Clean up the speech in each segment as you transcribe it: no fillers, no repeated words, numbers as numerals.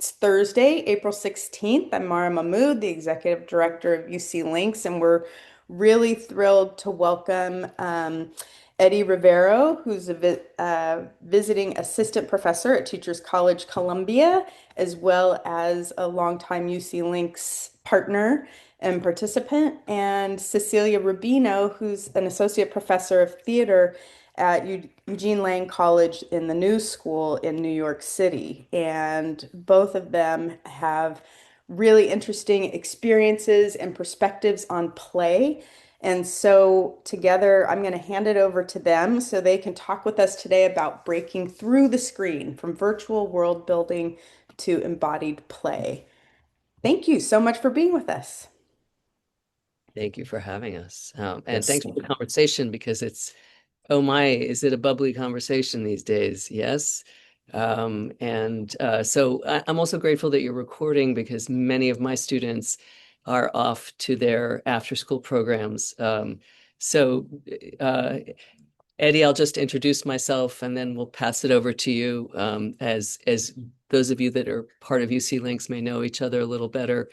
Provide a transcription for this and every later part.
It's Thursday, April 16th. I'm Mara Mahmood, the Executive Director of UC Links, and we're really thrilled to welcome Eddie Rivero, who's a visiting assistant professor at Teachers College Columbia, as well as a longtime UC Links partner and participant, and Cecilia Rubino, who's an associate professor of theater at Eugene Lang College in the New School in New York City. And both of them have really interesting experiences and perspectives on play. And so, together, I'm going to hand it over to them so they can talk with us today about breaking through the screen from virtual world building to embodied play. Thank you so much for being with us. Thank you for having us. And Yes. thanks for the conversation because oh my, is it a bubbly conversation these days? Yes. I'm also grateful that you're recording because many of my students are off to their after school programs. So, uh, Eddie, I'll just introduce myself and then we'll pass it over to you as those of you that are part of UC Links may know each other a little better.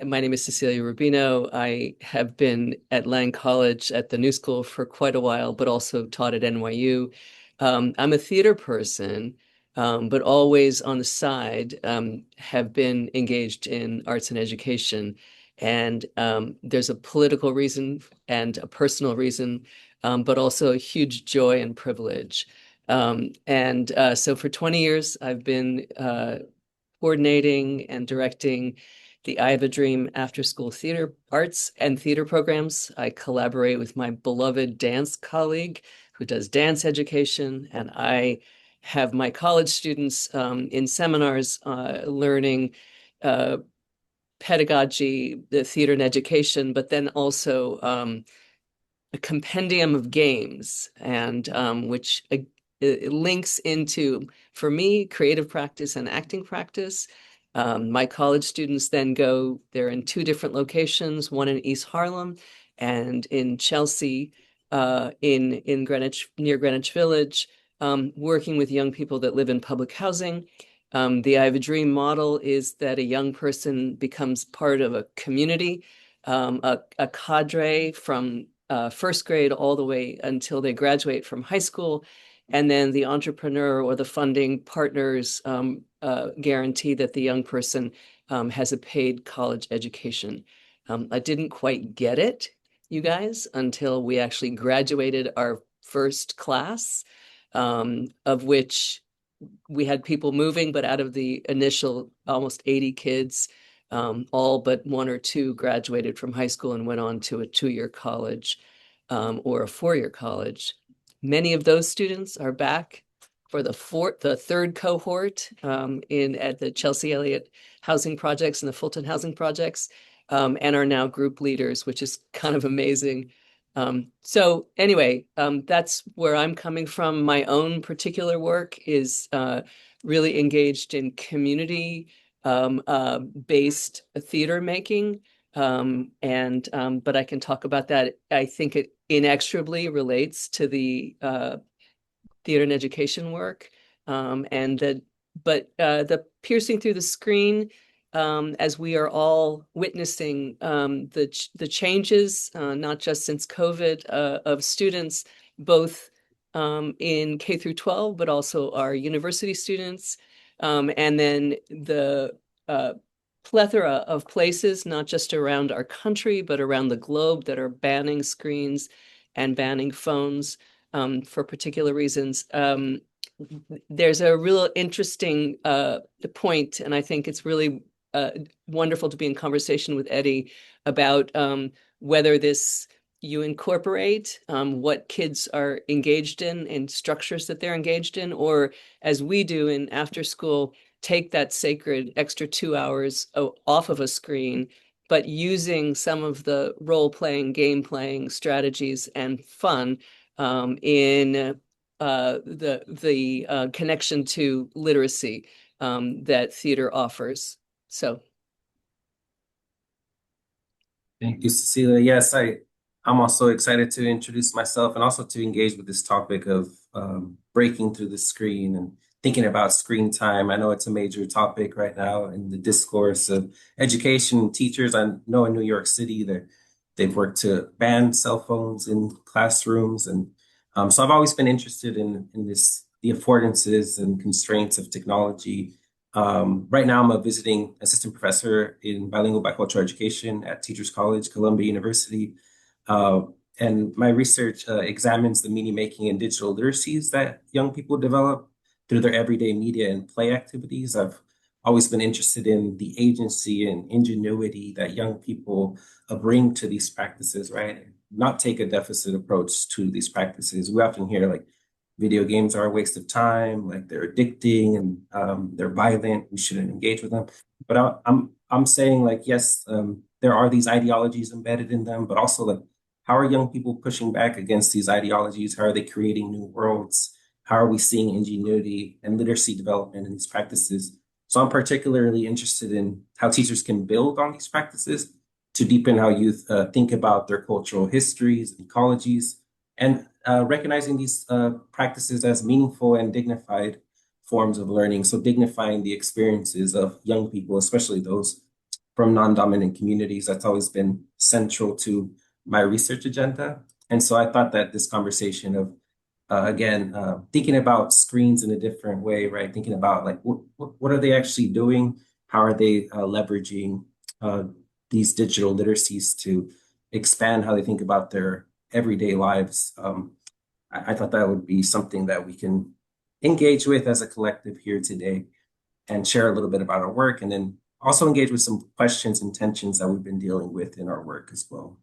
My name is Cecilia Rubino. I have been at Lang College at the New School for quite a while, but also taught at NYU. I'm a theater person, but always on the side have been engaged in arts and education. And there's a political reason and a personal reason, but also a huge joy and privilege. So for 20 years, I've been coordinating and directing the I Have a Dream after school theater arts and theater programs. I collaborate with my beloved dance colleague who does dance education, and I have my college students in seminars learning pedagogy, the theater and education, but then also a compendium of games, and which it links into, for me, creative practice and acting practice. My college students then they're in two different locations, one in East Harlem and in Chelsea, in Greenwich, near Greenwich Village, working with young people that live in public housing. The I Have a Dream model is that a young person becomes part of a community, a cadre from first grade all the way until they graduate from high school. And then the entrepreneur or the funding partners guarantee that the young person has a paid college education. I didn't quite get it, you guys, until we actually graduated our first class, of which we had people moving, but out of the initial almost 80 kids, all but one or two graduated from high school and went on to a 2-year college or a 4-year college. Many of those students are back for the third cohort at the Chelsea Elliott housing projects and the Fulton housing projects, and are now group leaders, which is kind of amazing. So anyway, that's where I'm coming from. My own particular work is really engaged in community based theater making. But I can talk about that. I think it inexorably relates to the theater and education work. The piercing through the screen, as we are all witnessing the changes, not just since COVID, of students, both in K through 12, but also our university students, and then the plethora of places, not just around our country, but around the globe that are banning screens and banning phones for particular reasons. There's a real interesting point, and I think it's really wonderful to be in conversation with Eddie about whether you incorporate what kids are engaged in and structures that they're engaged in, or as we do in after school, take that sacred extra 2 hours off of a screen, but using some of the role-playing, game-playing strategies and fun in the connection to literacy that theater offers. So Thank you, Cecilia. Yes, I'm also excited to introduce myself and also to engage with this topic of breaking through the screen and thinking about screen time. I know it's a major topic right now in the discourse of education. Teachers, I know in New York City, they've worked to ban cell phones in classrooms. And so I've always been interested in this, the affordances and constraints of technology. Right now, I'm a visiting assistant professor in bilingual bicultural education at Teachers College, Columbia University. Uh, and my research examines the meaning making and digital literacies that young people develop through their everyday media and play activities. I've always been interested in the agency and ingenuity that young people bring to these practices, right? Not take a deficit approach to these practices. We often hear like video games are a waste of time, like they're addicting and they're violent. We shouldn't engage with them. But I'm saying like yes, there are these ideologies embedded in them, but also like how are young people pushing back against these ideologies? How are they creating new worlds? How are we seeing ingenuity and literacy development in these practices? So I'm particularly interested in how teachers can build on these practices to deepen how youth think about their cultural histories, ecologies, and recognizing these practices as meaningful and dignified forms of learning. So dignifying the experiences of young people, especially those from non-dominant communities. That's always been central to my research agenda. And so I thought that this conversation of again, thinking about screens in a different way, right? Thinking about like what are they actually doing? How are they leveraging uh, these digital literacies to expand how they think about their everyday lives? I thought that would be something that we can engage with as a collective here today and share a little bit about our work, and then also engage with some questions and tensions that we've been dealing with in our work as well.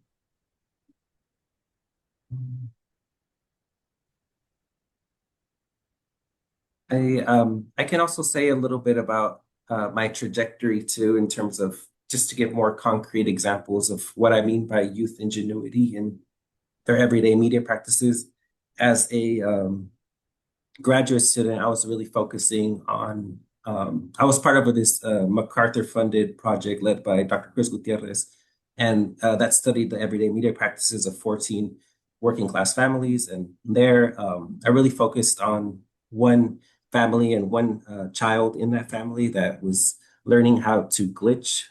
I can also say a little bit about my trajectory too, in terms of just to give more concrete examples of what I mean by youth ingenuity in their everyday media practices. As a graduate student, I was really focusing on, I was part of this MacArthur-funded project led by Dr. Chris Gutierrez, and that studied the everyday media practices of 14 working class families. And there, I really focused on one family and one child in that family that was learning how to glitch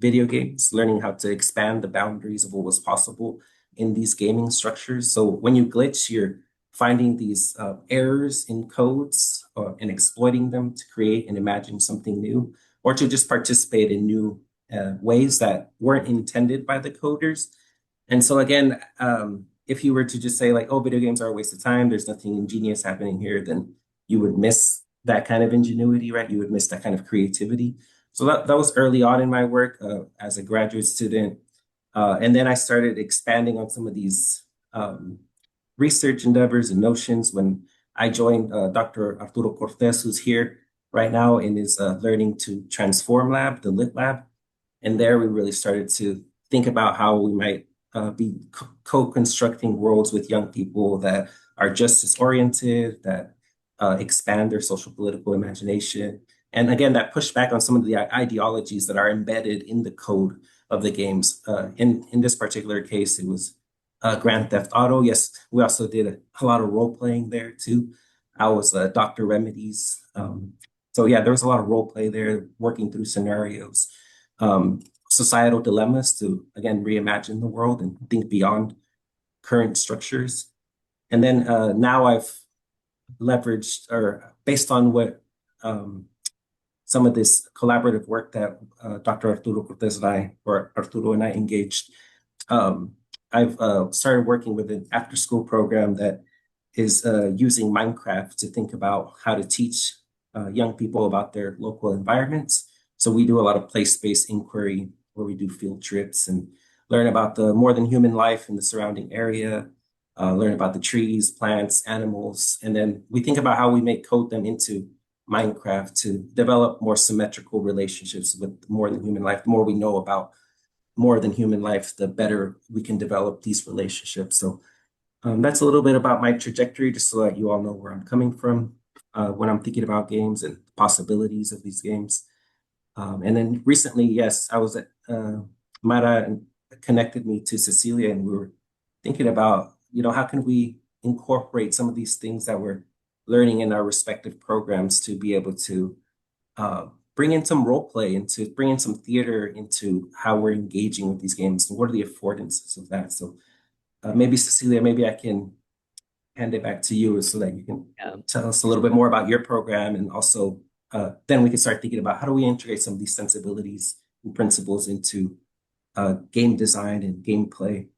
video games, learning how to expand the boundaries of what was possible in these gaming structures. So when you glitch, you're finding these errors in codes and exploiting them to create and imagine something new, or to just participate in new ways that weren't intended by the coders. And so again, if you were to just say like, oh, video games are a waste of time, there's nothing ingenious happening here, then you would miss that kind of ingenuity, right? You would miss that kind of creativity. So that was early on in my work as a graduate student. And then I started expanding on some of these research endeavors and notions when I joined Dr. Arturo Cortez, who's here right now in his Learning to Transform lab, the LIT lab. And there we really started to think about how we might be co-constructing worlds with young people that are justice oriented, that expand their social political imagination. And again, that push back on some of the ideologies that are embedded in the code of the games. In this particular case, it was Grand Theft Auto. Yes, we also did a lot of role playing there too. I was Dr. Remedies. So yeah, there was a lot of role play there, working through scenarios, societal dilemmas to again reimagine the world and think beyond current structures. And then now I've leveraged, or based on what some of this collaborative work that Dr. Arturo Cortez and I, or Arturo and I engaged, um, I've started working with an after school program that is using Minecraft to think about how to teach young people about their local environments. So we do a lot of place-based inquiry where we do field trips and learn about the more than human life in the surrounding area, learn about the trees, plants, animals, and then we think about how we may code them into Minecraft to develop more symmetrical relationships with more than human life. The more we know about more than human life, the better we can develop these relationships. So that's a little bit about my trajectory, just so that you all know where I'm coming from when I'm thinking about games and possibilities of these games. And then recently, yes, I was at Mara and connected me to Cecilia, and we were thinking about, how can we incorporate some of these things that we're learning in our respective programs to be able to bring in some role play and to bring in some theater into how we're engaging with these games and what are the affordances of that. So maybe Cecilia, maybe I can hand it back to you so that you can Yeah. tell us a little bit more about your program and also then we can start thinking about how do we integrate some of these sensibilities and principles into game design and gameplay.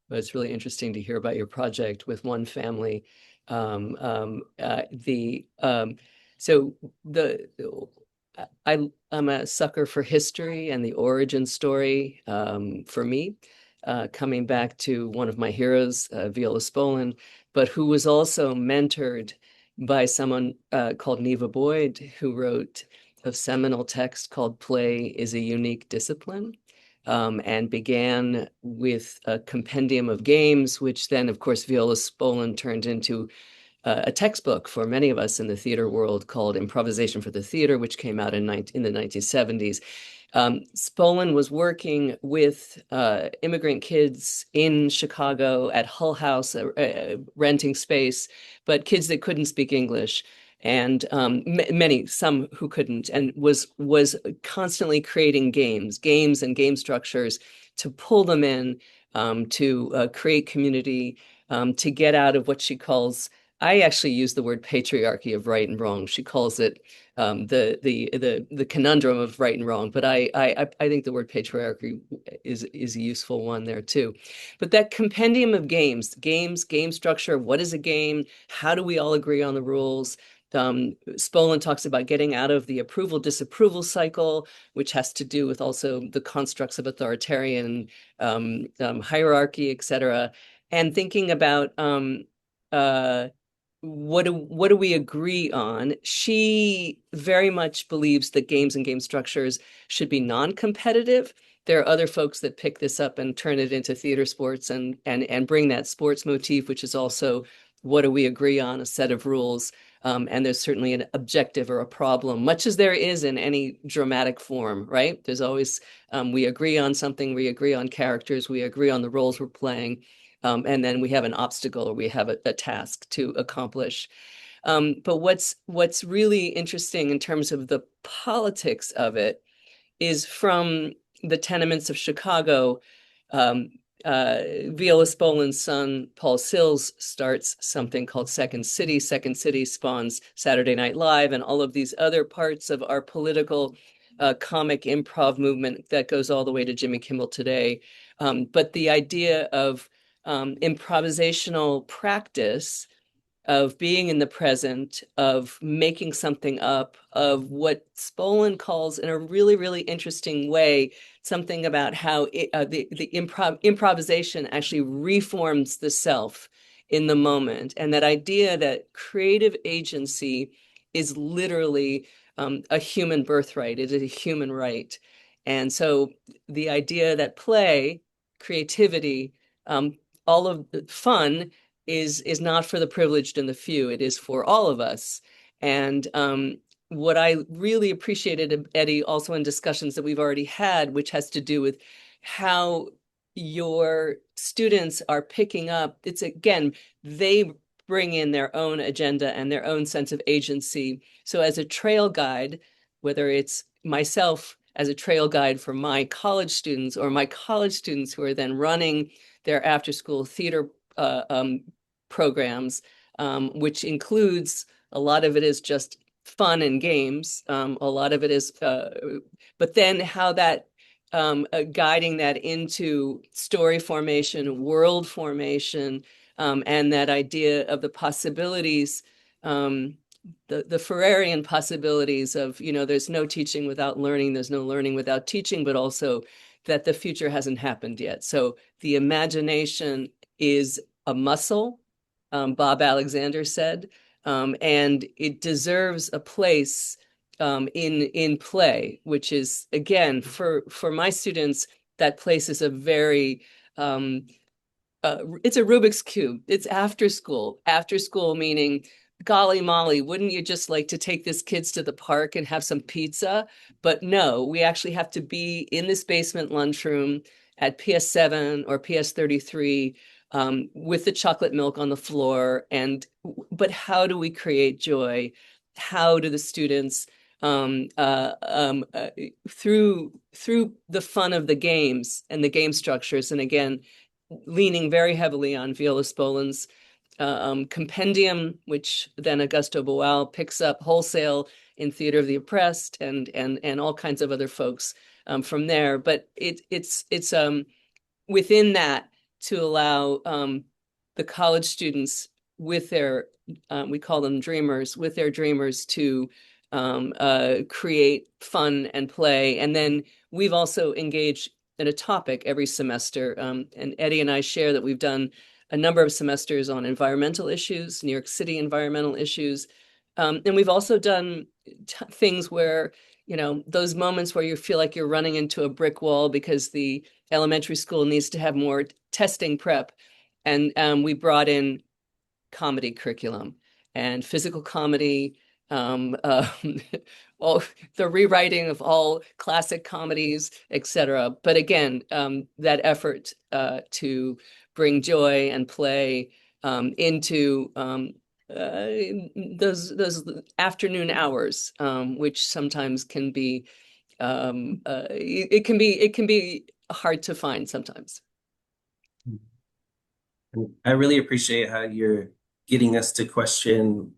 But it's really interesting to hear about your project with one family. Um, um, uh, the so the I'm a sucker for history and the origin story. For me, coming back to one of my heroes, Viola Spolin, but who was also mentored by someone called Neva Boyd, who wrote a seminal text called "Play is a Unique Discipline." And began with a compendium of games, which then, of course, Viola Spolin turned into a textbook for many of us in the theater world called Improvisation for the Theater, which came out in the 1970s. Spolin was working with immigrant kids in Chicago at Hull House, renting space, but kids that couldn't speak English, and some who couldn't, and was constantly creating games and game structures to pull them in, to create community, to get out of what she calls. I actually use the word patriarchy of right and wrong. She calls it the conundrum of right and wrong, but I think the word patriarchy is a useful one there too. But that compendium of game structure. What is a game? How do we all agree on the rules? Spolin talks about getting out of the approval-disapproval cycle, which has to do with also the constructs of authoritarian hierarchy, et cetera, and thinking about uh, what do we agree on? She very much believes that games and game structures should be non-competitive. There are other folks that pick this up and turn it into theater sports and bring that sports motif, which is also what do we agree on, a set of rules. And there's certainly an objective or a problem, much as there is in any dramatic form, right? There's always, we agree on something, we agree on characters, we agree on the roles we're playing. And then we have an obstacle or we have a task to accomplish. But what's really interesting in terms of the politics of it is from the tenements of Chicago. Um, Viola Spolin's son, Paul Sills, starts something called Second City. Second City spawns Saturday Night Live and all of these other parts of our political comic improv movement that goes all the way to Jimmy Kimmel Today. But the idea of improvisational practice, of being in the present, of making something up, of what Spolin calls in a really, really interesting way, something about how the improvisation actually reforms the self in the moment. And that idea that creative agency is literally a human birthright, it is a human right. And so the idea that play, creativity, all of the fun is not for the privileged and the few. It is for all of us. And what I really appreciated, Eddie, also in discussions that we've already had, which has to do with how your students are picking up. It's again, they bring in their own agenda and their own sense of agency. So as a trail guide, whether it's myself as a trail guide for my college students or my college students who are then running their after school theater programs, which includes a lot of it is just fun and games. A lot of it is, but then how that guiding that into story formation, world formation, and that idea of the possibilities, the Ferrerian possibilities of, there's no teaching without learning, there's no learning without teaching, but also that the future hasn't happened yet. So the imagination is a muscle, Bob Alexander said, and it deserves a place in play, which is, again, for my students, that place is a very it's a Rubik's Cube. It's after school. After school meaning, golly molly, wouldn't you just like to take these kids to the park and have some pizza? But no, we actually have to be in this basement lunchroom at PS7 or PS33, with the chocolate milk on the floor. But how do we create joy? How do the students through the fun of the games and the game structures, and again, leaning very heavily on Viola Spolin's compendium, which then Augusto Boal picks up wholesale in Theater of the Oppressed and all kinds of other folks from there. But it's within that to allow the college students with their we call them dreamers, with their dreamers to create fun and play. And then we've also engaged in a topic every semester. And Eddie and I share that we've done a number of semesters on environmental issues, New York City environmental issues. And we've also done things where, those moments where you feel like you're running into a brick wall because the elementary school needs to have more testing prep. And we brought in comedy curriculum and physical comedy, all the rewriting of all classic comedies, etc. But again, that effort to bring joy and play into those afternoon hours, which sometimes can be it can be hard to find sometimes. I really appreciate how you're getting us to question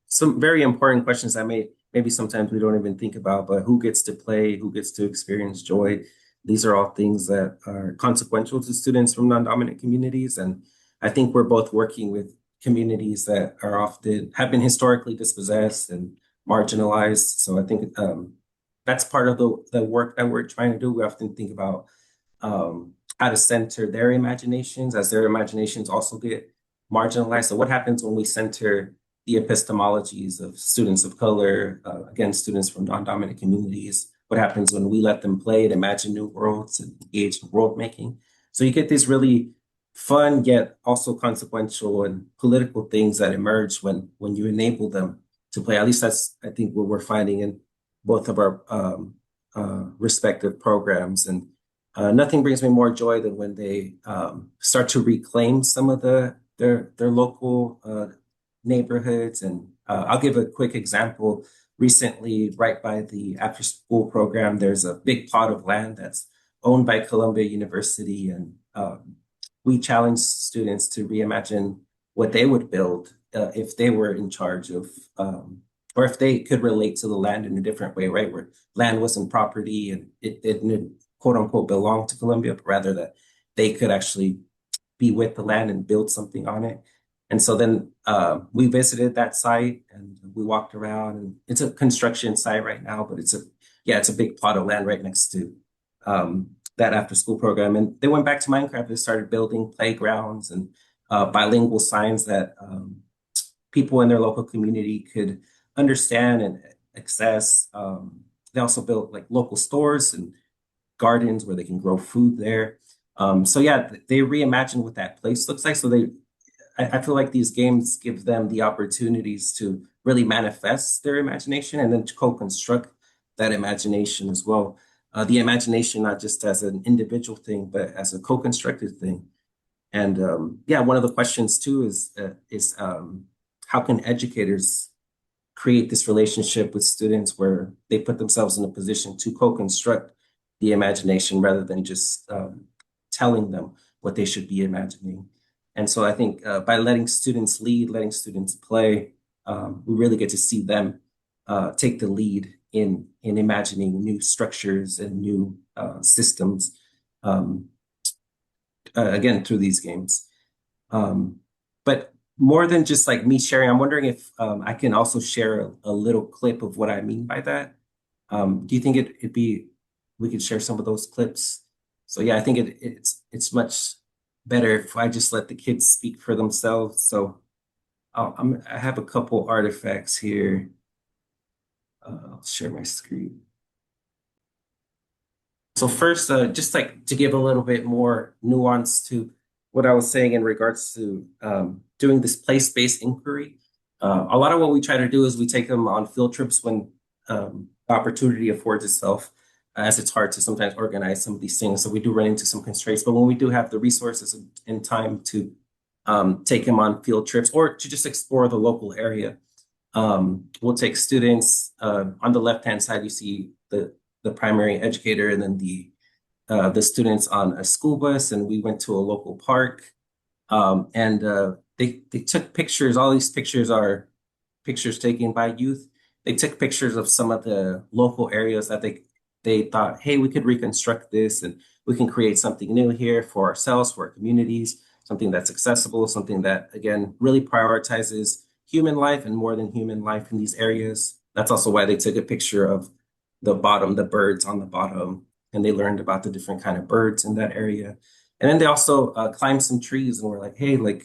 some very important questions that maybe sometimes we don't even think about, but who gets to play, who gets to experience joy? These are all things that are consequential to students from non-dominant communities. And I think we're both working with communities that have been historically dispossessed and marginalized. So I think that's part of the work that we're trying to do. We often think about how to center their imaginations as their imaginations also get marginalized. So what happens when we center the epistemologies of students of color, again, students from non-dominant communities? What happens when we let them play and imagine new worlds and engage in world making? So you get these really fun yet also consequential and political things that emerge when you enable them to play. At least that's, I think, what we're finding in both of our respective programs. And nothing brings me more joy than when they start to reclaim some of their local neighborhoods. And I'll give a quick example. Recently, right by the after-school program, there's a big plot of land that's owned by Columbia University, and we challenge students to reimagine what they would build if they were in charge of, or if they could relate to the land in a different way, right? Where land wasn't property and it didn't quote unquote belong to Columbia, but rather that they could actually be with the land and build something on it. And so then we visited that site and we walked around, and it's a construction site right now, but it's a big plot of land right next to that after school program. And they went back to Minecraft and started building playgrounds and bilingual signs that people in their local community could understand and access. They also built like local stores and gardens where they can grow food there. So yeah, they reimagine what that place looks like. So I feel like these games give them the opportunities to really manifest their imagination and then to co-construct that imagination as well. The imagination, not just as an individual thing, but as a co-constructed thing. And one of the questions too is how can educators create this relationship with students where they put themselves in a position to co-construct the imagination rather than just telling them what they should be imagining. And so I think by letting students lead, letting students play, we really get to see them take the lead in imagining new structures and new systems, again, through these games. But more than just like me sharing, I'm wondering if I can also share a little clip of what I mean by that. Do you think we could share some of those clips? So yeah, I think it's much better if I just let the kids speak for themselves. So I have a couple artifacts here. I'll share my screen. So first, just like to give a little bit more nuance to what I was saying in regards to doing this place-based inquiry. A lot of what we try to do is we take them on field trips when opportunity affords itself. as it's hard to sometimes organize some of these things. So we do run into some constraints, but when we do have the resources and time to take them on field trips or to just explore the local area, we'll take students. On the left-hand side, you see the primary educator and then the students on a school bus, and we went to a local park. And they took pictures. All these pictures are pictures taken by youth. They took pictures of some of the local areas that they thought, hey, we could reconstruct this and we can create something new here for ourselves, for our communities, something that's accessible, something that, again, really prioritizes human life and more than human life in these areas. That's also why they took a picture of the bottom, the birds on the bottom, and they learned about the different kind of birds in that area. And then they also climbed some trees and were like, hey, like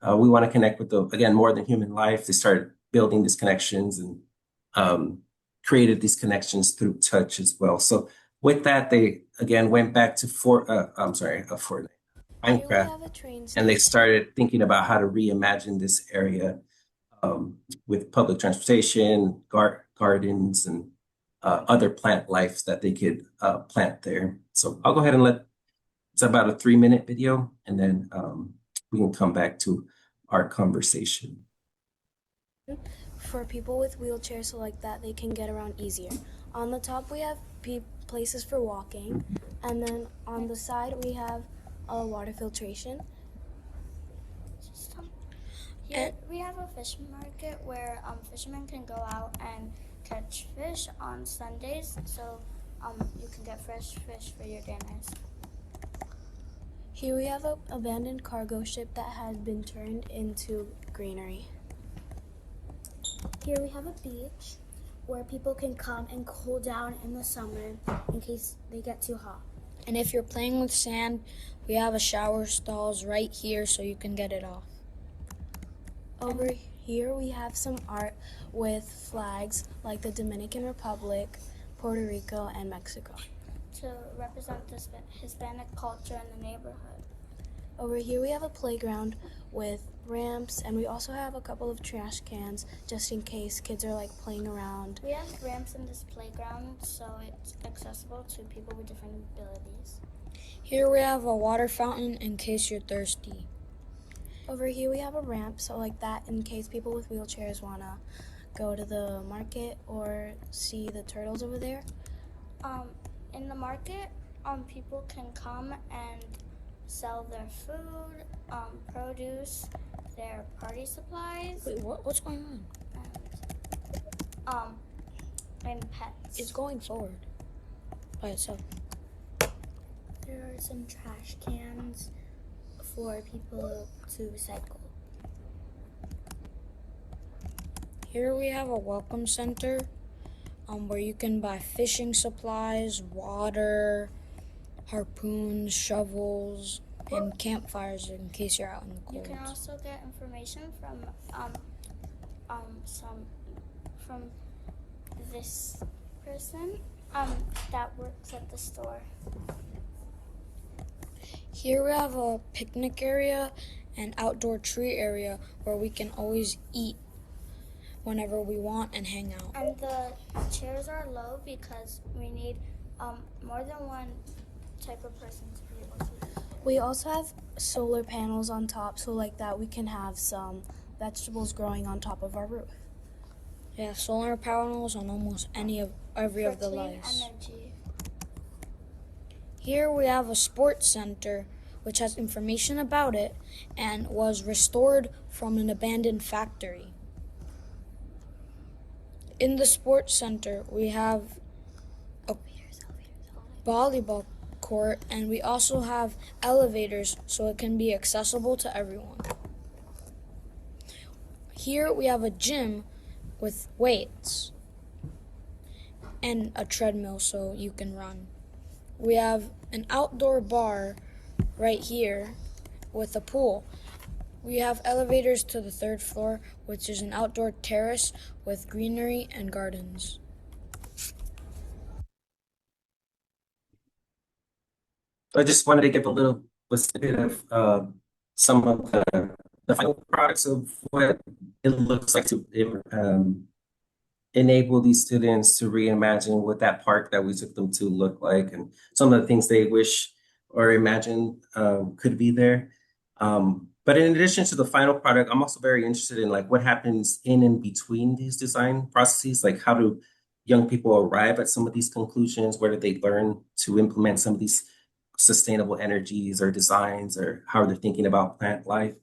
we want to connect with the, again, more than human life. They started building these connections and um, created these connections through touch as well. So with that, they again went back to Fortnite, Here we Minecraft, have a train and they station. started thinking about how to reimagine this area with public transportation, gardens, and other plant life that they could plant there. So I'll go ahead and it's about a 3-minute video, and then we can come back to our conversation. For people with wheelchairs, so like that they can get around easier. On the top we have places for walking, and then on the side we have water filtration. Here we have a fish market where fishermen can go out and catch fish on Sundays, so you can get fresh fish for your dinners. Here we have an abandoned cargo ship that has been turned into greenery. Here we have a beach where people can come and cool down in the summer in case they get too hot. And if you're playing with sand, we have a shower stalls right here so you can get it off. Over here we have some art with flags like the Dominican Republic, Puerto Rico, and Mexico. To represent the Hispanic culture in the neighborhood. Over here we have a playground with ramps, and we also have a couple of trash cans just in case kids are like playing around. We have ramps in this playground so it's accessible to people with different abilities. Here we have a water fountain in case you're thirsty. Over here we have a ramp, so like that in case people with wheelchairs want to go to the market or see the turtles over there. In the market, people can come and sell their food, produce, their party supplies. Wait, what's going on? And pets. It's going forward by itself. There are some trash cans for people to recycle. Here we have a welcome center where you can buy fishing supplies, water, harpoons, shovels, and campfires in case you're out in the cold. You can also get information from this person that works at the store. Here we have a picnic area and outdoor tree area where we can always eat whenever we want and hang out. And the chairs are low because we need more than one type of person to be able to. We also have solar panels on top, so like that we can have some vegetables growing on top of our roof. Yeah, solar panels on almost every of the lights. Energy. Here we have a sports center which has information about it and was restored from an abandoned factory. In the sports center we have a volleyball court, and we also have elevators so it can be accessible to everyone. Here we have a gym with weights and a treadmill so you can run. We have an outdoor bar right here with a pool. We have elevators to the 3rd floor, which is an outdoor terrace with greenery and gardens. I just wanted to give a little bit of some of the final products of what it looks like to enable these students to reimagine what that park that we took them to look like and some of the things they wish or imagine could be there. But in addition to the final product, I'm also very interested in like what happens in and between these design processes. Like how do young people arrive at some of these conclusions? Where do they learn to implement some of these sustainable energies or designs, or how they're thinking about plant life?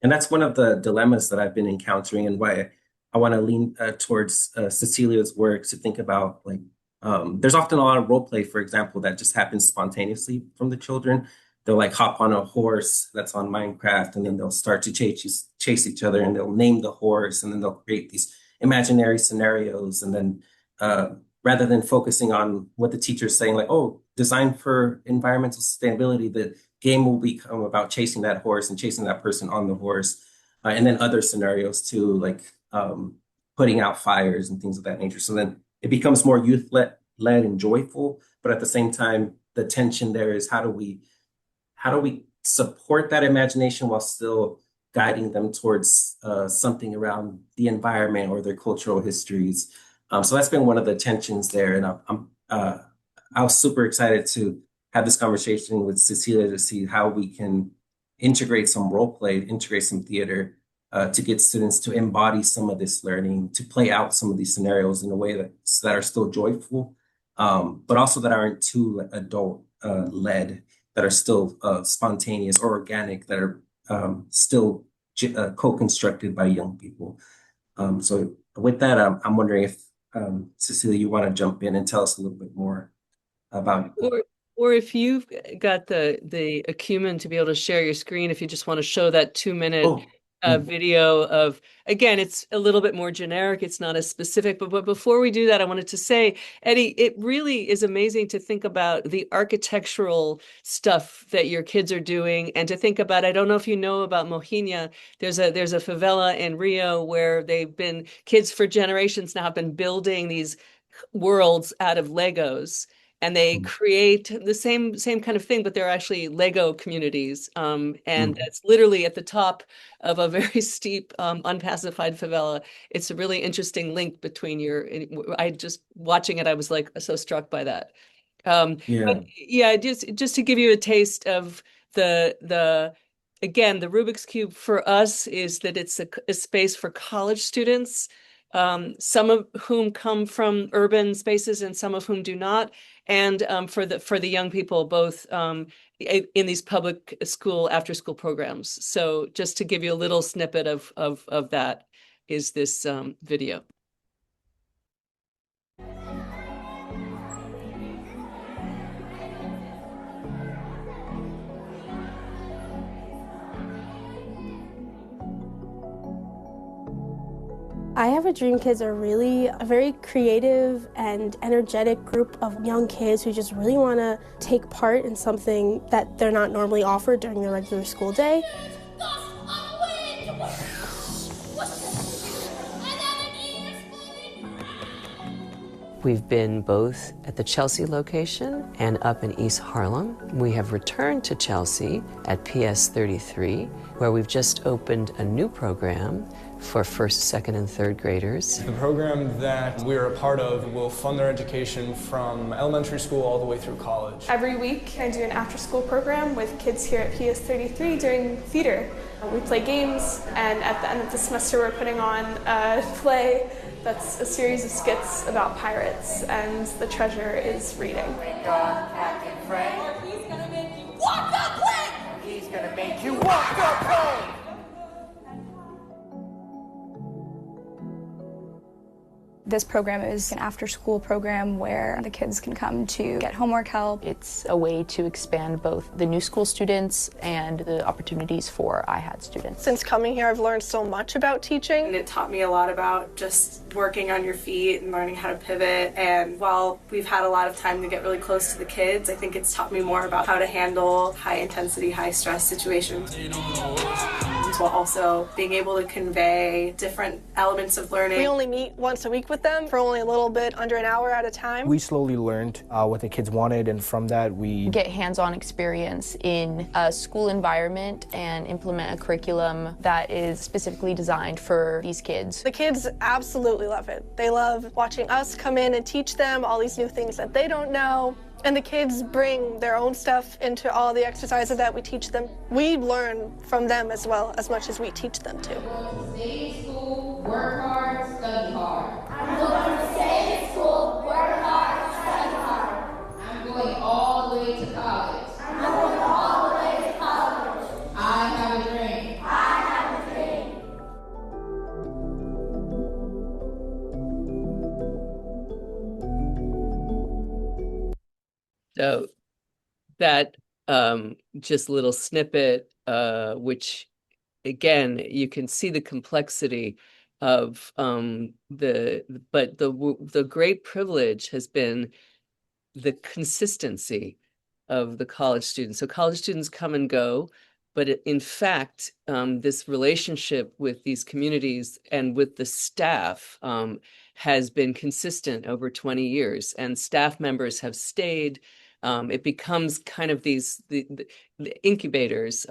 And that's one of the dilemmas that I've been encountering, and why I want to lean towards Cecilia's work to think about like there's often a lot of role play, for example, that just happens spontaneously from the children. They'll like hop on a horse that's on Minecraft, and then they'll start to chase each other, and they'll name the horse, and then they'll create these imaginary scenarios. And then rather than focusing on what the teacher's saying, like, oh, design for environmental sustainability, the game will become about chasing that horse and chasing that person on the horse. And then other scenarios too, like putting out fires and things of that nature. So then it becomes more youth-led and joyful, but at the same time, the tension there is how do we support that imagination while still guiding them towards something around the environment or their cultural histories. So that's been one of the tensions there, and I was super excited to have this conversation with Cecilia to see how we can integrate some role play, integrate some theater, to get students to embody some of this learning, to play out some of these scenarios in a way that are still joyful, but also that aren't too adult led, that are still spontaneous or organic, that are still co-constructed by young people. So with that, I'm wondering if Cecilia, you want to jump in and tell us a little bit more about or if you've got the acumen to be able to share your screen, if you just want to show that 2-minute video of, again, it's a little bit more generic, it's not as specific, but before we do that, I wanted to say, Eddie, it really is amazing to think about the architectural stuff that your kids are doing, and to think about, I don't know if you know about Mojinia, there's a favela in Rio where kids for generations now have been building these worlds out of Legos. And they create the same kind of thing, but they're actually Lego communities. And that's literally at the top of a very steep, unpacified favela. It's a really interesting link between I just watching it, I was like so struck by that. But yeah, just to give you a taste of again, the Rubik's Cube for us is that it's a space for college students, some of whom come from urban spaces and some of whom do not. And for the young people, both in these public school after school programs. So just to give you a little snippet of that is this video. I Have a Dream Kids are really a very creative and energetic group of young kids who just really want to take part in something that they're not normally offered during their regular school day. We've been both at the Chelsea location and up in East Harlem. We have returned to Chelsea at PS 33, where we've just opened a new program for first, second, and third graders. The program that we're a part of will fund their education from elementary school all the way through college. Every week I do an after-school program with kids here at PS 33 doing theater. We play games, and at the end of the semester we're putting on a play that's a series of skits about pirates, and the treasure is reading. He's gonna make you walk the plank! He's gonna make you walk the plank! This program is an after-school program where the kids can come to get homework help. It's a way to expand both the new school students and the opportunities for IHAD students. Since coming here, I've learned so much about teaching. And it taught me a lot about just working on your feet and learning how to pivot. And while we've had a lot of time to get really close to the kids, I think it's taught me more about how to handle high-intensity, high-stress situations. while also being able to convey different elements of learning. We only meet once a week with them for only a little bit under an hour at a time. We slowly learned what the kids wanted, and from that we get hands-on experience in a school environment and implement a curriculum that is specifically designed for these kids. The kids absolutely love it. They love watching us come in and teach them all these new things that they don't know. And the kids bring their own stuff into all the exercises that we teach them. We learn from them as well, as much as we teach them too. Stay in school, work hard, study hard. I'm going to stay in school, work hard, study hard. I'm going all the way to college. I'm going all the way to college. I have a dream. I have a dream. So that just little snippet, which again, you can see the complexity of the great privilege has been the consistency of the college students. So college students come and go, but in fact, this relationship with these communities and with the staff has been consistent over 20 years, and staff members have stayed. It becomes kind of the incubators,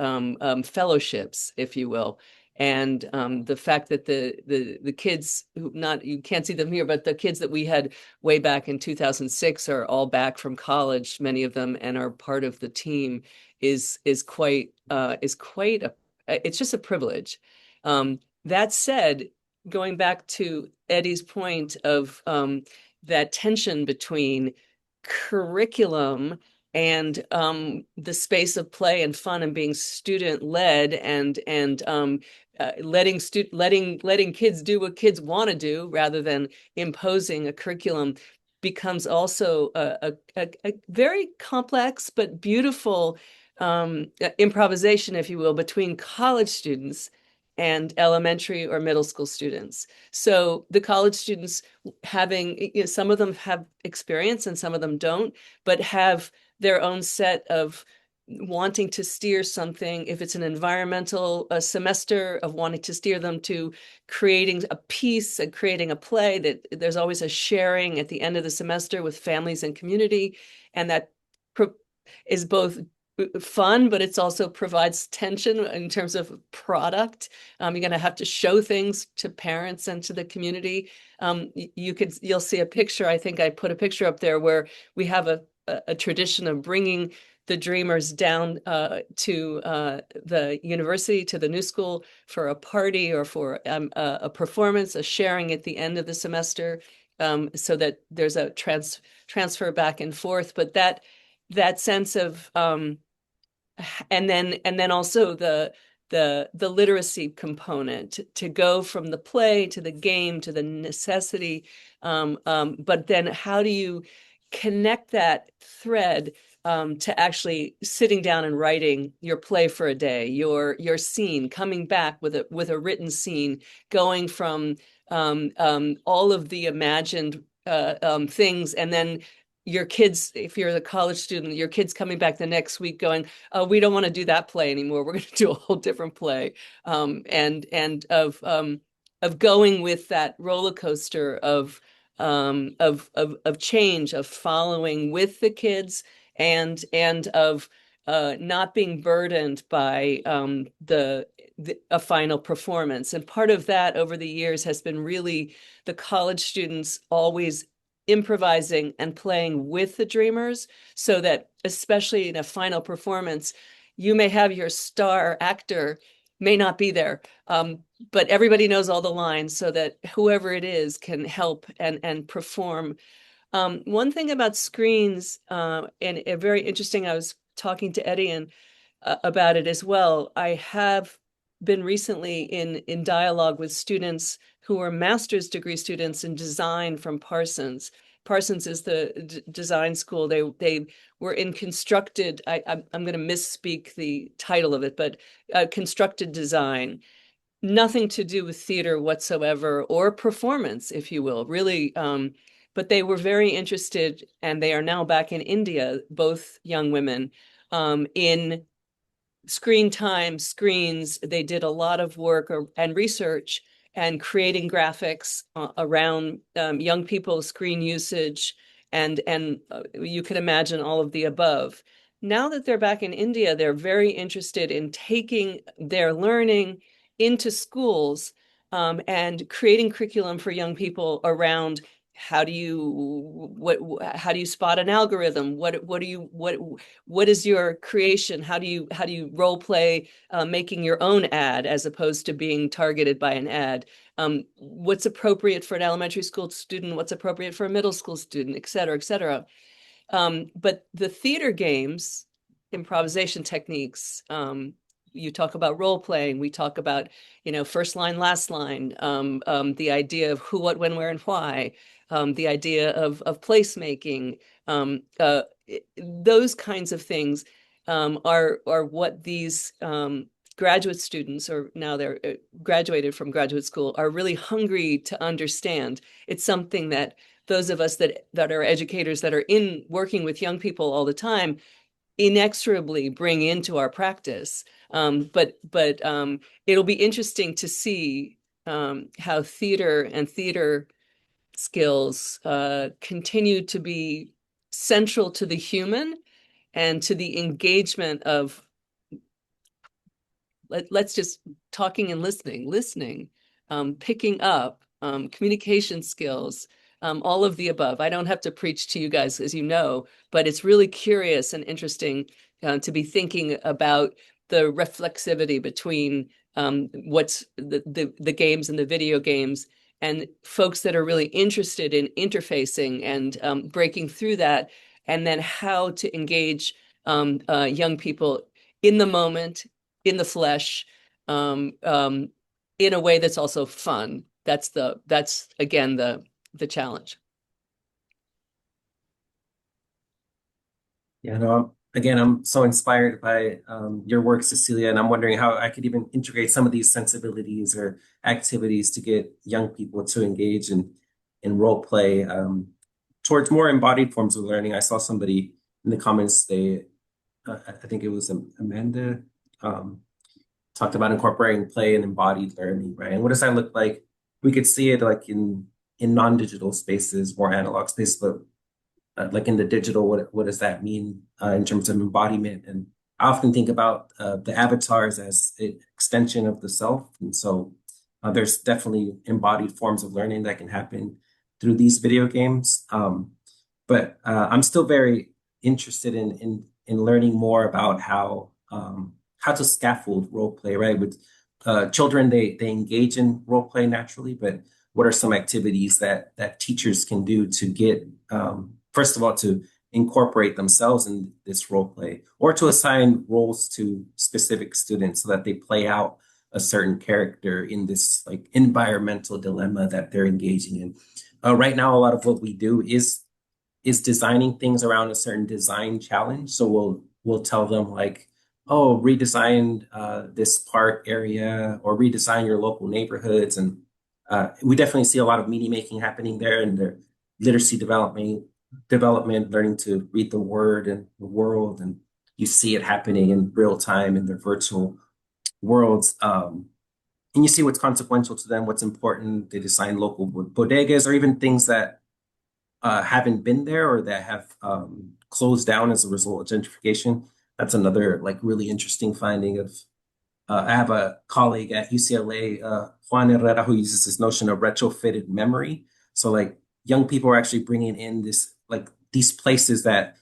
fellowships, if you will. And the fact that the kids who you can't see them here, but the kids that we had way back in 2006 are all back from college, many of them, and are part of the team is quite it's just a privilege. That said, going back to Eddie's point of that tension between curriculum and the space of play and fun and being student led and letting kids do what kids want to do rather than imposing a curriculum becomes also a very complex but beautiful improvisation, if you will, between college students and elementary or middle school students. So the college students having, some of them have experience and some of them don't, but have their own set of wanting to steer something. If it's an environmental semester, of wanting to steer them to creating a piece and creating a play, that there's always a sharing at the end of the semester with families and community. And that is both fun, but it's also provides tension in terms of product. You're going to have to show things to parents and to the community. You'll see a picture. I think I put a picture up there where we have a tradition of bringing the dreamers down to the university, to the new school for a party or for a performance, a sharing at the end of the semester, so that there's a transfer back and forth. But that sense of and then also the literacy component, to go from the play to the game to the necessity, but then how do you connect that thread to actually sitting down and writing your play for a day, your scene, coming back with a written scene, going from all of the imagined things, and then your kids, if you're the college student, your kids coming back the next week going, oh, we don't want to do that play anymore. We're going to do a whole different play. And of going with that roller coaster of change, of following with the kids, and of not being burdened by a final performance. And part of that over the years has been really the college students always improvising and playing with the dreamers, so that especially in a final performance, you may have your star actor may not be there, but everybody knows all the lines, so that whoever it is can help and perform. One thing about screens, and very interesting, I was talking to Eddie about it as well. I have been recently in dialogue with students who are master's degree students in design from Parsons. Parsons is the design school. They were in constructed, I'm going to misspeak the title of it, but constructed design. Nothing to do with theater whatsoever, or performance, if you will, really. But they were very interested, and they are now back in India, both young women, in screen time, screens. They did a lot of work and research and creating graphics around young people's screen usage, and you can imagine all of the above. Now that they're back in India, they're very interested in taking their learning into schools, and creating curriculum for young people around how do you spot an algorithm? What is your creation? How do you role play making your own ad as opposed to being targeted by an ad? What's appropriate for an elementary school student? What's appropriate for a middle school student, et cetera, et cetera. But the theater games, improvisation techniques, you talk about role playing, we talk about, first line, last line, the idea of who, what, when, where, and why, the idea of placemaking, those kinds of things are what these graduate students, or now they're graduated from graduate school, are really hungry to understand. It's something that those of us that are educators that are in working with young people all the time inexorably bring into our practice. But it'll be interesting to see how theater and theater skills continue to be central to the human and to the engagement of, let's just talking and listening, picking up, communication skills, all of the above. I don't have to preach to you guys, as you know, but it's really curious and interesting to be thinking about the reflexivity between what's the games and the video games, and folks that are really interested in interfacing and breaking through that, and then how to engage young people in the moment, in the flesh, in a way that's also fun. That's again the challenge. Yeah, no, again, I'm so inspired by your work, Cecilia, and I'm wondering how I could even integrate some of these sensibilities or activities to get young people to engage in role play towards more embodied forms of learning. I saw somebody in the comments, I think it was Amanda, talked about incorporating play and embodied learning, right? And what does that look like? We could see it like in non-digital spaces, more analog spaces, but like in the digital, what does that mean in terms of embodiment? And I often think about the avatars as an extension of the self. And so there's definitely embodied forms of learning that can happen through these video games. But I'm still very interested in learning more about how to scaffold role play, right? With children, they engage in role play naturally, but what are some activities that teachers can do to get first of all, to incorporate themselves in this role play, or to assign roles to specific students so that they play out a certain character in this like environmental dilemma that they're engaging in. Right now, a lot of what we do is designing things around a certain design challenge. So we'll tell them like, oh, redesign this park area or redesign your local neighborhoods. And we definitely see a lot of meaning making happening there, and their literacy development, learning to read the word and the world, and you see it happening in real time in their virtual worlds. And you see what's consequential to them, what's important. They design local bodegas or even things that haven't been there or that have closed down as a result of gentrification. That's another like really interesting finding of, I have a colleague at UCLA, Juan Herrera, who uses this notion of retrofitted memory. So like young people are actually bringing in this, like these places that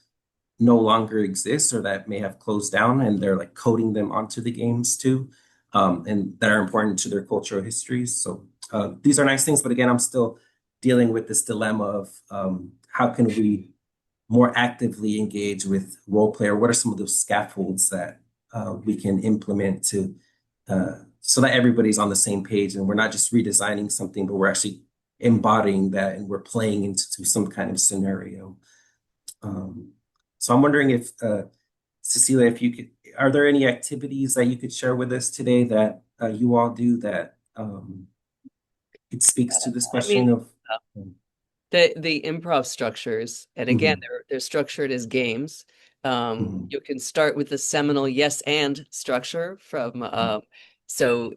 no longer exist or that may have closed down, and they're like coding them onto the games too, and that are important to their cultural histories. So these are nice things, but again, I'm still dealing with this dilemma of how can we more actively engage with role play, or what are some of those scaffolds that we can implement to so that everybody's on the same page and we're not just redesigning something, but we're actually embodying that and we're playing into some kind of scenario. So I'm wondering if, Cecilia, if you could, are there any activities that you could share with us today that you all do that it speaks to this question of the improv structures, and again, they're structured as games. You can start with the seminal yes and structure from so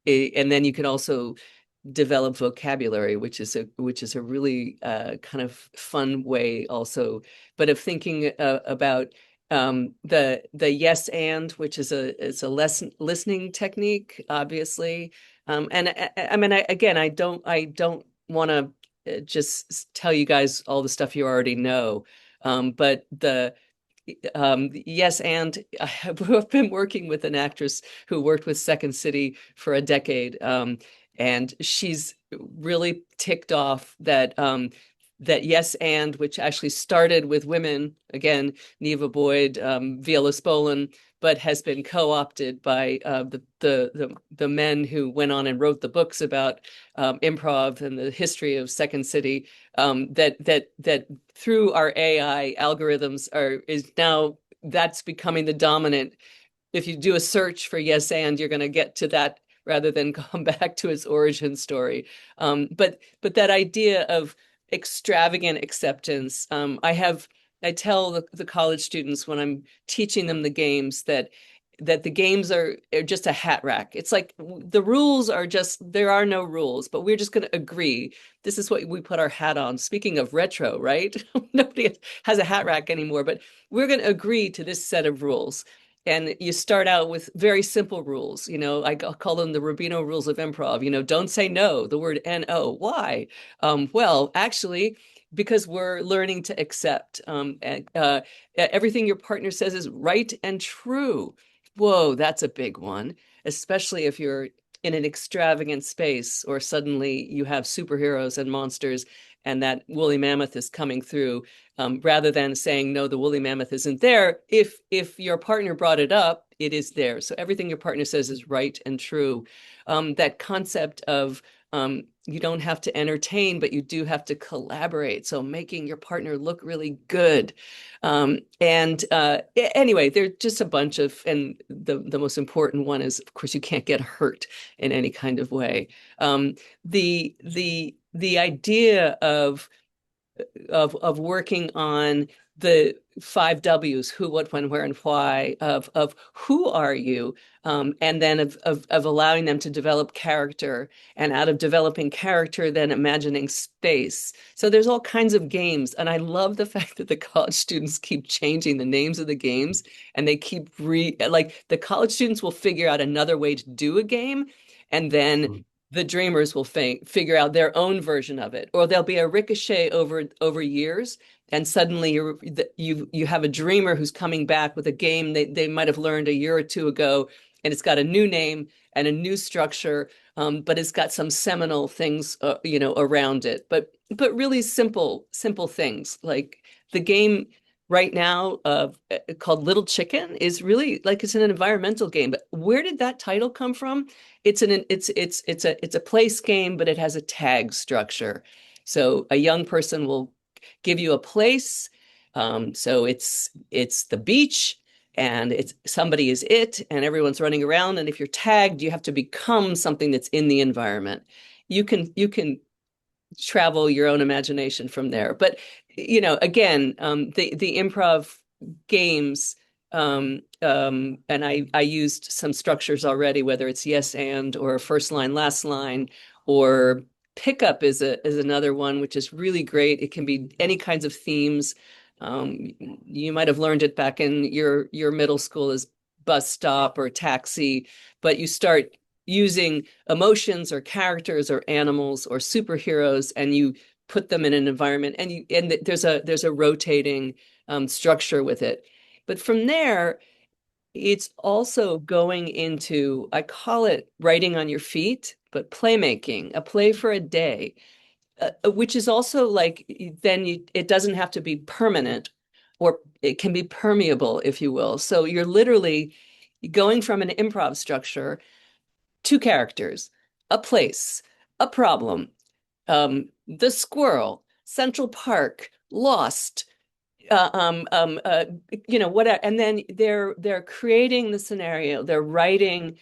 and then you can also develop vocabulary, which is a really kind of fun way also, but of thinking about the yes and, which is a listening technique, obviously. And I mean, again, I don't want to just tell you guys all the stuff you already know, but yes, and I've been working with an actress who worked with Second City for a decade, and she's really ticked off that that yes, and which actually started with women, again, Neva Boyd, Viola Spolin, but has been co-opted by the men who went on and wrote the books about improv and the history of Second City. That through our AI algorithms is now that's becoming the dominant. If you do a search for yes and, you're going to get to that rather than come back to its origin story. But that idea of extravagant acceptance, I tell the college students when I'm teaching them the games that the games are just a hat rack. It's like the rules are just, there are no rules, but we're just going to agree. This is what we put our hat on. Speaking of retro, right? Nobody has a hat rack anymore, but we're going to agree to this set of rules. And you start out with very simple rules. I call them the Rubino rules of improv. Don't say no, the word N-O. Why? Well, actually, because we're learning to accept. Everything your partner says is right and true. Whoa, that's a big one, especially if you're in an extravagant space or suddenly you have superheroes and monsters and that woolly mammoth is coming through, rather than saying, no, the woolly mammoth isn't there. If your partner brought it up, it is there. So everything your partner says is right and true. That concept of you don't have to entertain, but you do have to collaborate. So making your partner look really good. Anyway, there's just a bunch of, and the most important one is, of course, you can't get hurt in any kind of way. The idea of working on the 5 W's, who, what, when, where, and why, of who are you, and then of allowing them to develop character, and out of developing character, then imagining space. So there's all kinds of games, and I love the fact that the college students keep changing the names of the games, and they keep like the college students will figure out another way to do a game, and then the dreamers will figure out their own version of it, or there'll be a ricochet over years, and suddenly you have a dreamer who's coming back with a game they might have learned a year or two ago, and it's got a new name and a new structure, but it's got some seminal things around it. But really simple things like the game right now called Little Chicken is really like it's an environmental game. But where did that title come from? It's a place game, but it has a tag structure. So a young person will give you a place. So it's the beach, and it's somebody is it, and everyone's running around. And if you're tagged, you have to become something that's in the environment. You can travel your own imagination from there. But again, the improv games, and I used some structures already, whether it's yes and, or first line, last line, or pickup is another one, which is really great. It can be any kinds of themes. You might have learned it back in your middle school as bus stop or taxi, but you start using emotions or characters or animals or superheroes, and you put them in an environment, and there's a rotating structure with it. But from there, it's also going into, I call it writing on your feet, but playmaking, a play for a day, which is also like, then it doesn't have to be permanent, or it can be permeable, if you will. So you're literally going from an improv structure, 2 characters, a place, a problem, the squirrel, Central Park, Lost, whatever. And then they're creating the scenario. They're writing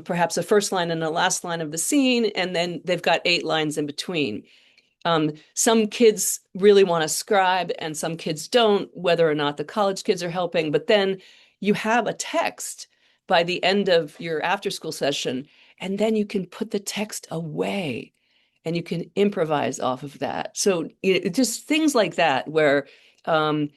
perhaps a first line and a last line of the scene, and then they've got 8 lines in between. some kids really want to scribe and some kids don't, whether or not the college kids are helping. But then you have a text by the end of your after school session, and then you can put the text away and you can improvise off of that. So just things like that where I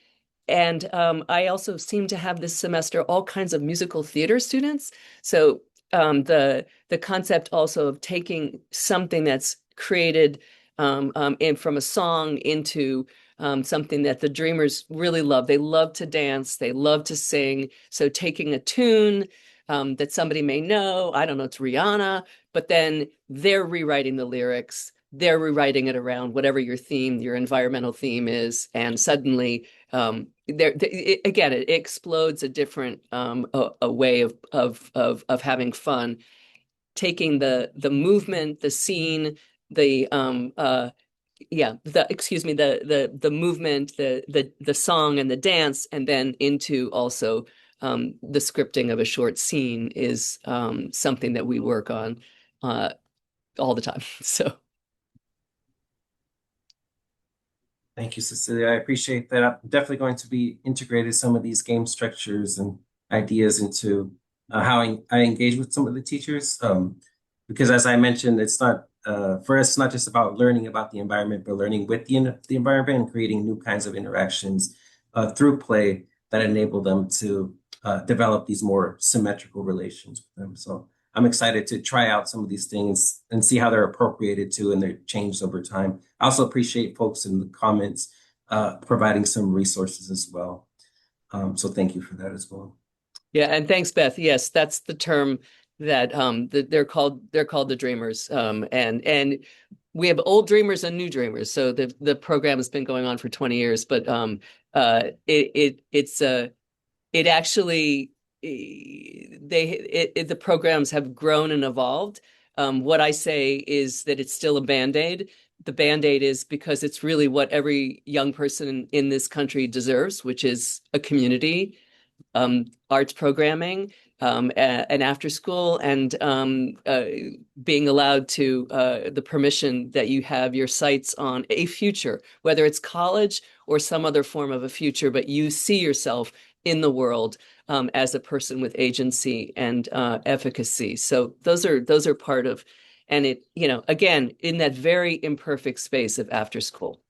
also seem to have this semester all kinds of musical theater students. So the concept also of taking something that's created and from a song into something that the Dreamers really love. They love to dance. They love to sing. So taking a tune that somebody may know, I don't know, it's Rihanna, but then they're rewriting the lyrics. They're rewriting it around whatever your theme, your environmental theme is, and suddenly again, it explodes a different a way of having fun, taking the movement, the scene, the the movement, the song and the dance, and then into also the scripting of a short scene is something that we work on all the time. So. Thank you, Cecilia. I appreciate that. I'm definitely going to be integrating some of these game structures and ideas into how I engage with some of the teachers. Because as I mentioned, it's not for us, it's not just about learning about the environment, but learning with the environment and creating new kinds of interactions through play that enable them to develop these more symmetrical relations with them. So I'm excited to try out some of these things and see how they're appropriated to and they're changed over time. I also appreciate folks in the comments providing some resources as well. So thank you for that as well. Yeah, and thanks, Beth. Yes, that's the term that they're called the Dreamers. And we have old Dreamers and new Dreamers. So the program has been going on for 20 years, but it actually the programs have grown and evolved. What I say is that it's still a Band-Aid. The Band-Aid is because it's really what every young person in this country deserves, which is a community, arts programming, and after school, and being allowed to the permission that you have your sights on a future, whether it's college or some other form of a future, but you see yourself in the world as a person with agency and efficacy. So those are part of, and it, again, in that very imperfect space of after school.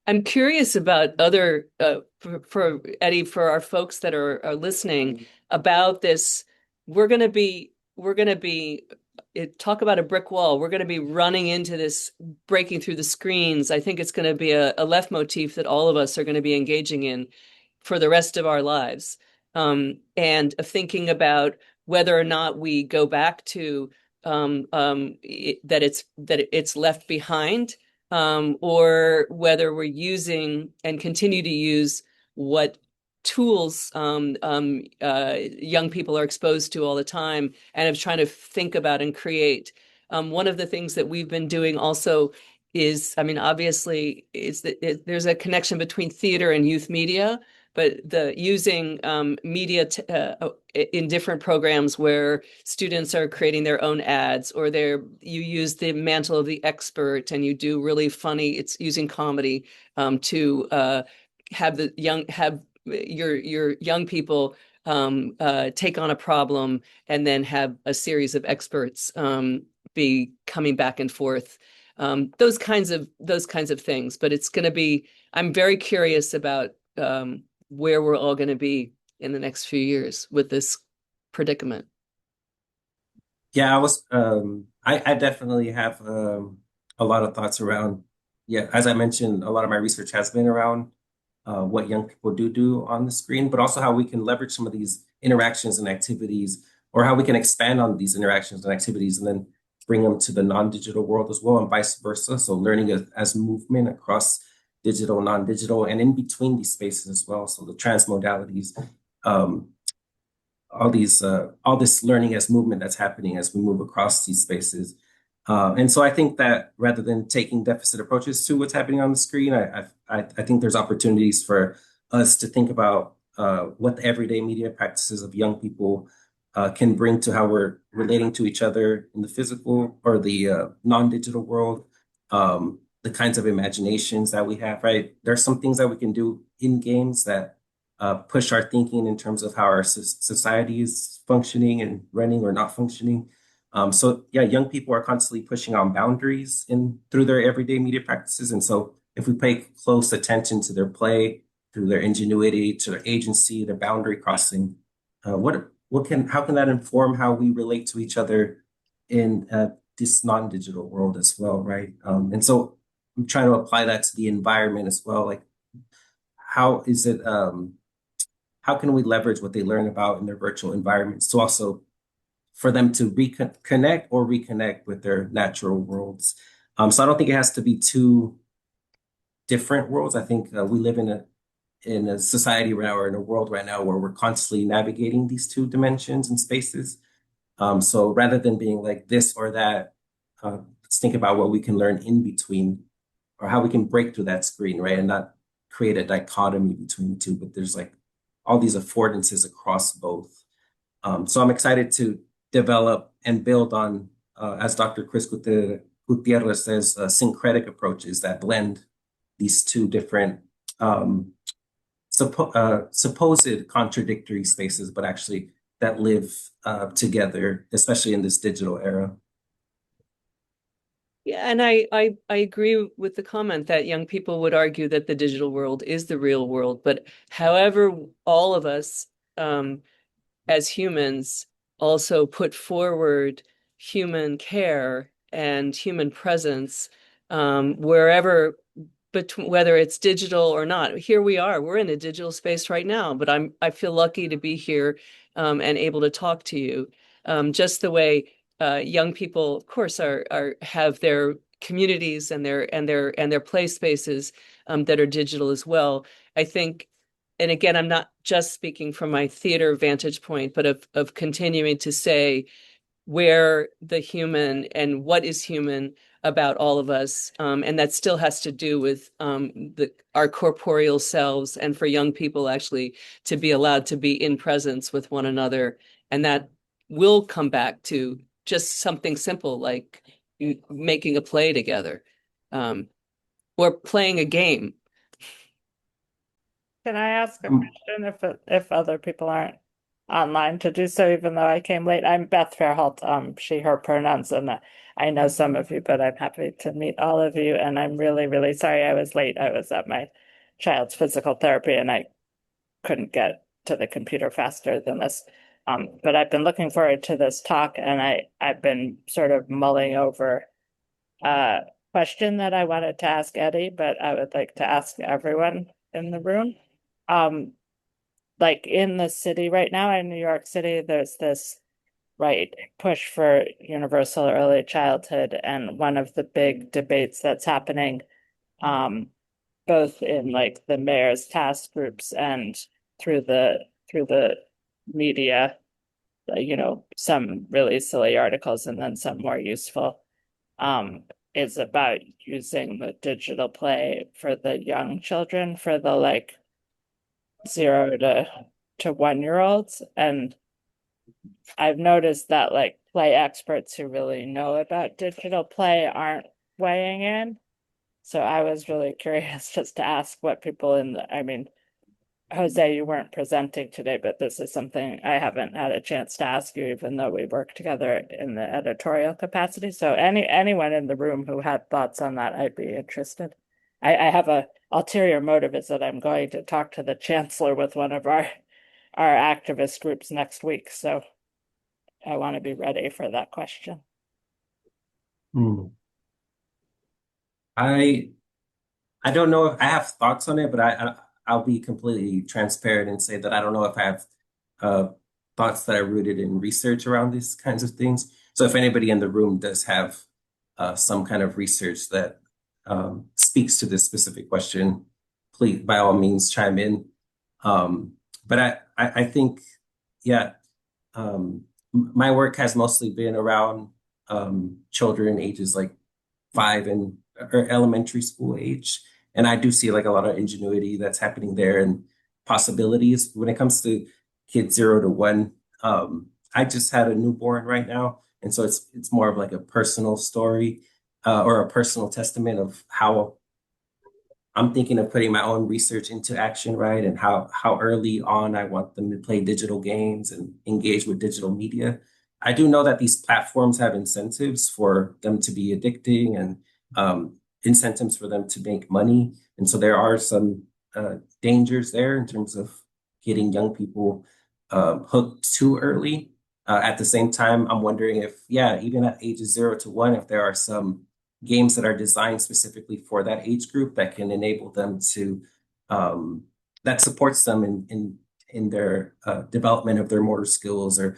I'm curious about other, for Eddie, for our folks that are listening about this. We're going to be, talk about a brick wall. We're going to be running into this, breaking through the screens. I think it's going to be a leitmotif that all of us are going to be engaging in for the rest of our lives. And thinking about whether or not we go back to that it's left behind, or whether we're using and continue to use what tools young people are exposed to all the time, and of trying to think about and create. One of the things that we've been doing also is, I mean, obviously, is that there's a connection between theater and youth media, but the using media in different programs where students are creating their own ads, or you use the mantle of the expert and you do really funny, it's using comedy to have your young people take on a problem and then have a series of experts be coming back and forth. Those kinds of things. But it's going to be, I'm very curious about where we're all going to be in the next few years with this predicament. Yeah, I definitely have a lot of thoughts around, yeah, as I mentioned, a lot of my research has been around what young people do on the screen, but also how we can leverage some of these interactions and activities, or how we can expand on these interactions and activities and then bring them to the non-digital world as well, and vice versa. So learning as movement across digital, non-digital, and in between these spaces as well. So the transmodalities, all this learning as movement that's happening as we move across these spaces. And so I think that rather than taking deficit approaches to what's happening on the screen, I think there's opportunities for us to think about what the everyday media practices of young people can bring to how we're relating to each other in the physical or the non-digital world, the kinds of imaginations that we have, right? There's some things that we can do in games that push our thinking in terms of how our society is functioning and running or not functioning. So yeah, young people are constantly pushing on boundaries in through their everyday media practices. And so if we pay close attention to their play, through their ingenuity, to their agency, their boundary crossing, how can that inform how we relate to each other in this non-digital world as well, right? And so I'm trying to apply that to the environment as well. Like, how is it? How can we leverage what they learn about in their virtual environments to also for them to reconnect with their natural worlds? So I don't think it has to be two different worlds. I think we live in a society right now or in a world right now where we're constantly navigating these two dimensions and spaces. So rather than being like this or that, let's think about what we can learn in between or how we can break through that screen, right? And not create a dichotomy between the two, but there's like all these affordances across both. So I'm excited to develop and build on, as Dr. Chris Gutierrez says, syncretic approaches that blend these two different supposed contradictory spaces, but actually that live together, especially in this digital era. Yeah, and I agree with the comment that young people would argue that the digital world is the real world. But however, all of us as humans also put forward human care and human presence wherever, whether it's digital or not. Here we are, we're in a digital space right now, but I feel lucky to be here and able to talk to you. Just the way young people, of course, have their communities and their play spaces that are digital as well. I think, and again, I'm not just speaking from my theater vantage point, but of continuing to say where the human and what is human about all of us, and that still has to do with our corporeal selves, and for young people actually to be allowed to be in presence with one another, and that will come back to just something simple like making a play together, or playing a game. Can I ask a question if other people aren't online to do so, even though I came late? I'm Beth Fairholt, she, her pronouns, and I know some of you, but I'm happy to meet all of you. And I'm really, really sorry I was late. I was at my child's physical therapy and I couldn't get to the computer faster than this. But I've been looking forward to this talk, and I've been sort of mulling over a question that I wanted to ask Eddie, but I would like to ask everyone in the room. Like in the city right now, in New York City, there's this push for universal early childhood, and one of the big debates that's happening, both in like the mayor's task groups and through the media, some really silly articles and then some more useful, is about using the digital play for the young children, for the 0 to 1-year-olds. And I've noticed that play experts who really know about digital play aren't weighing in. So I was really curious just to ask what people I mean, Jose, you weren't presenting today, but this is something I haven't had a chance to ask you, even though we work together in the editorial capacity. So anyone in the room who had thoughts on that, I'd be interested. I have a ulterior motive, is that I'm going to talk to the chancellor with one of our activist groups next week. So I want to be ready for that question. I don't know if I have thoughts on it, but I'll be completely transparent and say that I don't know if I have thoughts that are rooted in research around these kinds of things. So if anybody in the room does have some kind of research that speaks to this specific question, please, by all means, chime in. But I think, yeah, my work has mostly been around children ages 5 or elementary school age. And I do see a lot of ingenuity that's happening there and possibilities when it comes to kids 0 to 1. I just had a newborn right now, and so it's more of like a personal story or a personal testament of how I'm thinking of putting my own research into action, right? And how early on I want them to play digital games and engage with digital media. I do know that these platforms have incentives for them to be addicting and incentives for them to make money. And so there are some dangers there in terms of getting young people hooked too early. At the same time, I'm wondering if, yeah, even at ages 0 to 1, if there are some games that are designed specifically for that age group that can enable them to that supports them in their development of their motor skills or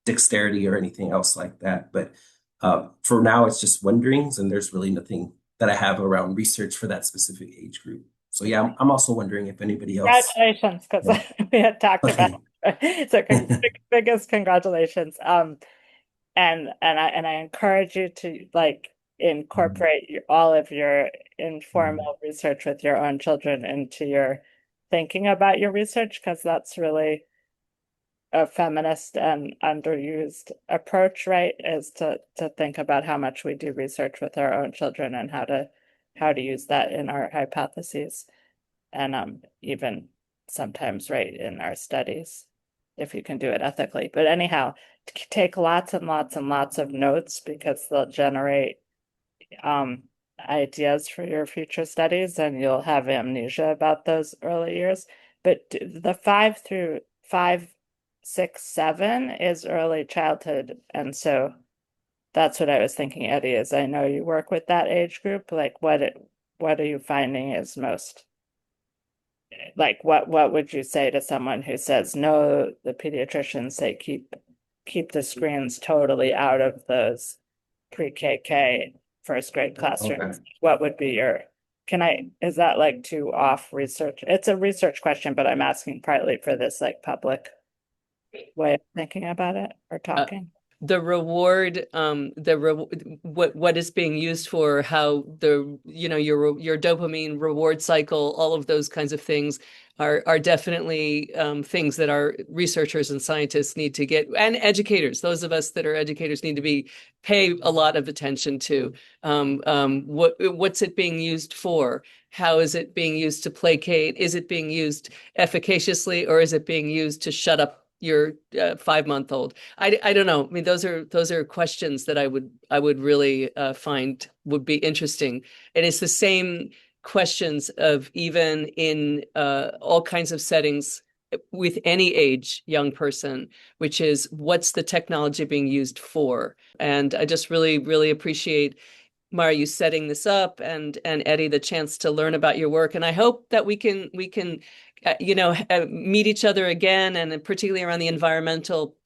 dexterity or anything else like that. But for now, it's just wonderings, and there's really nothing that I have around research for that specific age group. So yeah, I'm also wondering if anybody else. Congratulations, because Yeah. we had talked about Okay. it. So biggest congratulations. And I encourage you to like incorporate all of your informal research with your own children into your thinking about your research, because that's really a feminist and underused approach, right? Is to think about how much we do research with our own children and how to use that in our hypotheses and even sometimes right in our studies if you can do it ethically. But anyhow, take lots and lots and lots of notes because they'll generate ideas for your future studies and you'll have amnesia about those early years. But the 5 through 5, 6, 7 is early childhood. And so that's what I was thinking, Eddie, is I know you work with that age group. Like what are you finding is most like what would you say to someone who says no, the pediatricians say keep the screens totally out of those pre-KK first grade classrooms? Okay. What would be your is that like too off research? It's a research question, but I'm asking partly for this like public way of thinking about it or talking. The reward, what is being used for, how your dopamine reward cycle, all of those kinds of things are definitely things that our researchers and scientists need to get, and educators, those of us that are educators need to pay a lot of attention to. What's it being used for? How is it being used to placate? Is it being used efficaciously, or is it being used to shut up your 5-month-old? I don't know. I mean, those are questions that I would really find would be interesting. And it's the same questions of even in all kinds of settings with any age young person, which is what's the technology being used for? And I just really, really appreciate Mara, you setting this up, and Eddie, the chance to learn about your work. And I hope that we can meet each other again, and particularly around the environmental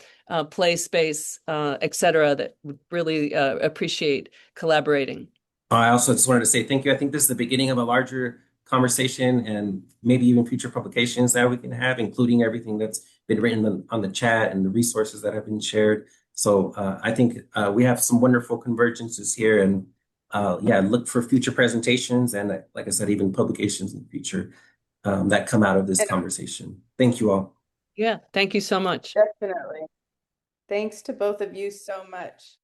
play space, et cetera, that would really appreciate collaborating. I also just wanted to say thank you. I think this is the beginning of a larger conversation and maybe even future publications that we can have, including everything that's been written on the chat and the resources that have been shared. So I think we have some wonderful convergences here, and yeah, look for future presentations and like I said, even publications in the future that come out of this conversation. Thank you all. Yeah, thank you so much. Definitely. Thanks to both of you so much.